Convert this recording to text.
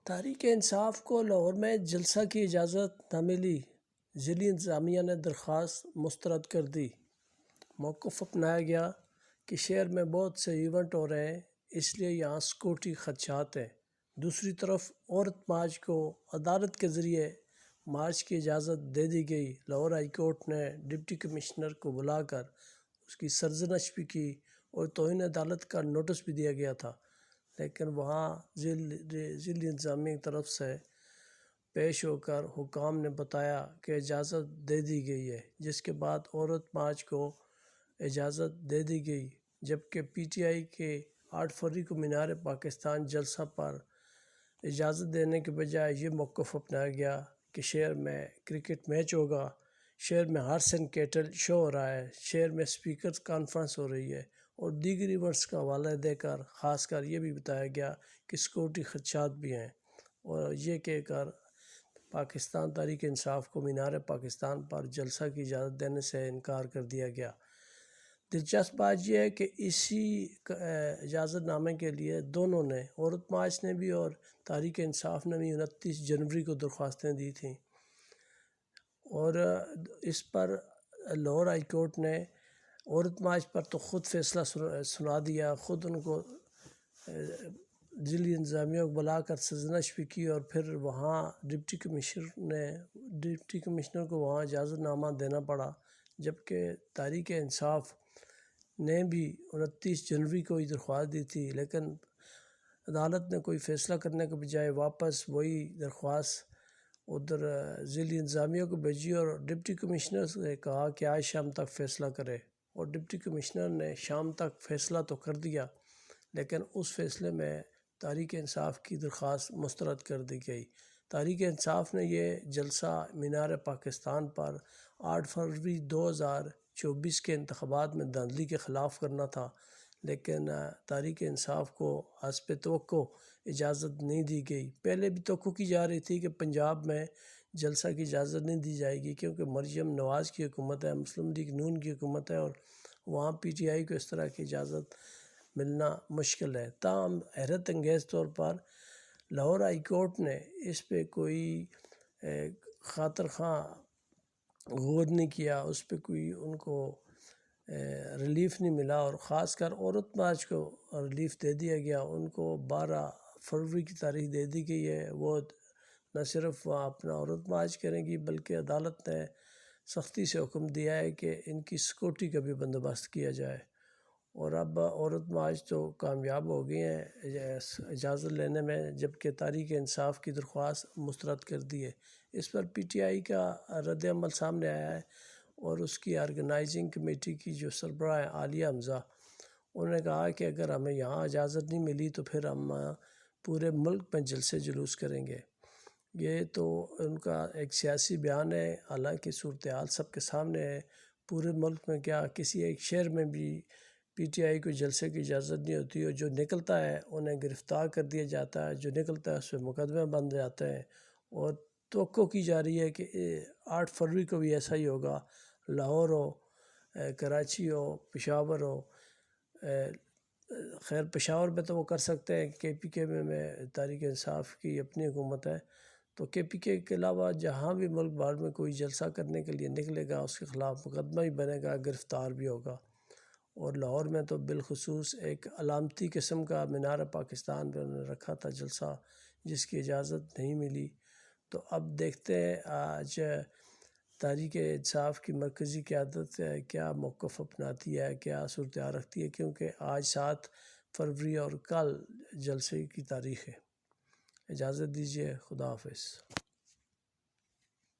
تحریک انصاف کو لاہور میں جلسہ کی اجازت نہ ملی، ضلعی انتظامیہ نے درخواست مسترد کر دی۔ موقف اپنایا گیا کہ شہر میں بہت سے ایونٹ ہو رہے ہیں، اس لیے یہاں سیکورٹی خدشات ہیں۔ دوسری طرف عورت مارچ کو عدالت کے ذریعے مارچ کی اجازت دے دی گئی۔ لاہور ہائی کورٹ نے ڈپٹی کمشنر کو بلا کر اس کی سرزنش بھی کی اور توہین عدالت کا نوٹس بھی دیا گیا تھا، لیکن وہاں ضلعی انتظامیہ کی طرف سے پیش ہو کر حکام نے بتایا کہ اجازت دے دی گئی ہے، جس کے بعد عورت مارچ کو اجازت دے دی گئی، جبکہ پی ٹی آئی کے 8 فروری کو مینار پاکستان جلسہ پر اجازت دینے کے بجائے یہ موقف اپنایا گیا کہ شہر میں کرکٹ میچ ہوگا، شہر میں ہارس اینڈ کیٹل شو ہو رہا ہے، شہر میں اسپیکرز کانفرنس ہو رہی ہے، اور دیگر ایونٹس کا حوالہ دے کر خاص کر یہ بھی بتایا گیا کہ سیکورٹی خدشات بھی ہیں، اور یہ کہہ کر پاکستان تحریک انصاف کو مینار پاکستان پر جلسہ کی اجازت دینے سے انکار کر دیا گیا۔ دلچسپ بات یہ ہے کہ اسی اجازت نامے کے لیے دونوں نے، عورت مارچ نے بھی اور تحریک انصاف نے بھی 29 جنوری کو درخواستیں دی تھیں، اور اس پر لاہور ہائی کورٹ نے عورت مارچ پر تو خود فیصلہ سنا دیا، خود ان کو ضلعی انتظامیہ کو بلا کر سرزنش بھی کی، اور پھر وہاں ڈپٹی کمشنر کو وہاں اجازت نامہ دینا پڑا، جبکہ تحریک انصاف نے بھی 29 جنوری کو ہی درخواست دی تھی، لیکن عدالت نے کوئی فیصلہ کرنے کے بجائے واپس وہی درخواست ادھر ضلعی انتظامیہ کو بھیجی اور ڈپٹی کمشنر سے کہا کہ آج شام تک فیصلہ کرے، اور ڈپٹی کمشنر نے شام تک فیصلہ تو کر دیا، لیکن اس فیصلے میں تحریک انصاف کی درخواست مسترد کر دی گئی۔ تحریک انصاف نے یہ جلسہ مینار پاکستان پر 8 فروری 2024 کے انتخابات میں دھاندلی کے خلاف کرنا تھا، لیکن تحریک انصاف کو حسب توقع اجازت نہیں دی گئی۔ پہلے بھی توقع کی جا رہی تھی کہ پنجاب میں جلسہ کی اجازت نہیں دی جائے گی، کیونکہ مریم نواز کی حکومت ہے، مسلم لیگ نون کی حکومت ہے، اور وہاں پی ٹی آئی کو اس طرح کی اجازت ملنا مشکل ہے۔ تاہم حیرت انگیز طور پر لاہور ہائی کورٹ نے اس پہ کوئی خاطر خواہ غور نہیں کیا، اس پہ کوئی ان کو ریلیف نہیں ملا، اور خاص کر عورت مارچ کو ریلیف دے دیا گیا۔ ان کو 12 فروری کی تاریخ دے دی گئی ہے، وہ نہ صرف وہاں اپنا عورت مارچ کریں گی، بلکہ عدالت نے سختی سے حکم دیا ہے کہ ان کی سیکورٹی کا بھی بندوبست کیا جائے، اور اب عورت مارچ تو کامیاب ہو گئی ہیں اجازت لینے میں، جبکہ تحریک انصاف کی درخواست مسترد کر دی ہے۔ اس پر پی ٹی آئی کا رد عمل سامنے آیا ہے، اور اس کی آرگنائزنگ کمیٹی کی جو سربراہ ہیں عالیہ حمزہ، انہوں نے کہا کہ اگر ہمیں یہاں اجازت نہیں ملی تو پھر ہم پورے ملک میں جلسے جلوس کریں گے۔ یہ تو ان کا ایک سیاسی بیان ہے، حالانکہ صورتحال سب کے سامنے ہے۔ پورے ملک میں کیا کسی ایک شہر میں بھی پی ٹی آئی کو جلسے کی اجازت نہیں ہوتی، اور جو نکلتا ہے انہیں گرفتار کر دیا جاتا ہے، جو نکلتا ہے اس پہ مقدمے بن جاتے ہیں، اور توقع کی جا رہی ہے کہ 8 فروری کو بھی ایسا ہی ہوگا۔ لاہور ہو، کراچی ہو، پشاور ہو، خیر پشاور میں تو وہ کر سکتے ہیں، کے پی کے میں تحریک انصاف کی اپنی حکومت ہے، تو کے پی کے علاوہ جہاں بھی ملک بھر میں کوئی جلسہ کرنے کے لیے نکلے گا اس کے خلاف مقدمہ ہی بنے گا، گرفتار بھی ہوگا۔ اور لاہور میں تو بالخصوص ایک علامتی قسم کا مینار پاکستان پہ انہوں نے رکھا تھا جلسہ، جس کی اجازت نہیں ملی۔ تو اب دیکھتے ہیں آج تحریک انصاف کی مرکزی قیادت کیا موقف اپناتی ہے، کیا صورتحال رکھتی ہے، کیونکہ آج 7 فروری اور کل جلسے کی تاریخ ہے۔ اجازت دیجیے، خدا حافظ۔